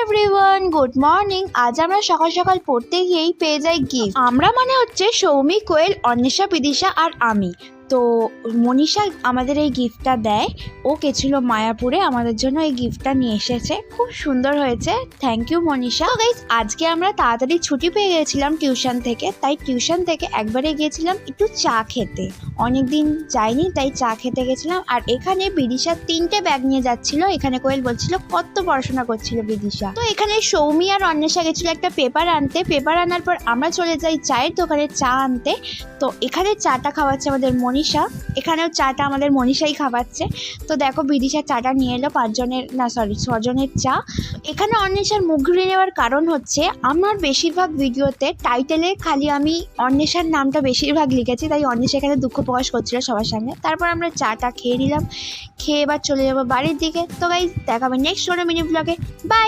Everyone, good morning. আজ আমরা সকাল সকাল পড়তে গিয়েই পেয়ে যাই গিফট। আমরা মানে হচ্ছে সৌমি, কোয়েল, অন্বেষা, বিদিশা আর আমি। তো মনীষা আমাদের এই গিফটটা দেয়। ও গেছিল মায়াপুরে, আমাদের জন্য এই গিফটটা নিয়ে এসেছে। খুব সুন্দর হয়েছে, থ্যাংক ইউ মনীষা। তো গাইস, আজকে আমরা তাড়াতাড়ি ছুটি পেয়ে গেছিলাম টিউশন থেকে, তাই টিউশন থেকে একবারে গিয়েছিলাম একটু চা খেতে। অনেকদিন যাইনি, তাই চা খেতে গেছিলাম। আর এখানে বিদিশা 3টে ব্যাগ নিয়ে যাচ্ছিল। এখানে কোয়েল বলছিল কত পড়াশোনা করছিল বিদিশা। তো এখানে সৌমি আর অন্বেষা গেছিল একটা পেপার আনতে। পেপার আনার পর আমরা চলে যাই চায়ের দোকানে চা আনতে। তো এখানে চাটা খাওয়াচ্ছে আমাদের মনীষা, এখানেও চাটা আমাদের মনীষাই খাওয়াচ্ছে। তো দেখো বিদিশা চাটা নিয়ে এলো 6জনের চা। এখানে অন্বেষার মুখ ঘুরিয়ে নেওয়ার কারণ হচ্ছে আমার বেশিরভাগ ভিডিওতে টাইটেলে খালি আমি অন্বেষার নামটা বেশিরভাগ লিখেছি, তাই অন্বেষা এখানে দুঃখ প্রকাশ করছিল সবার সামনে। তারপর আমরা চাটা খেয়ে নিলাম, খেয়ে এবার চলে যাবো বাড়ির দিকে। তো গাইস, দেখাবে নেক্সট কোনো মিনি ব্লগে। বাই।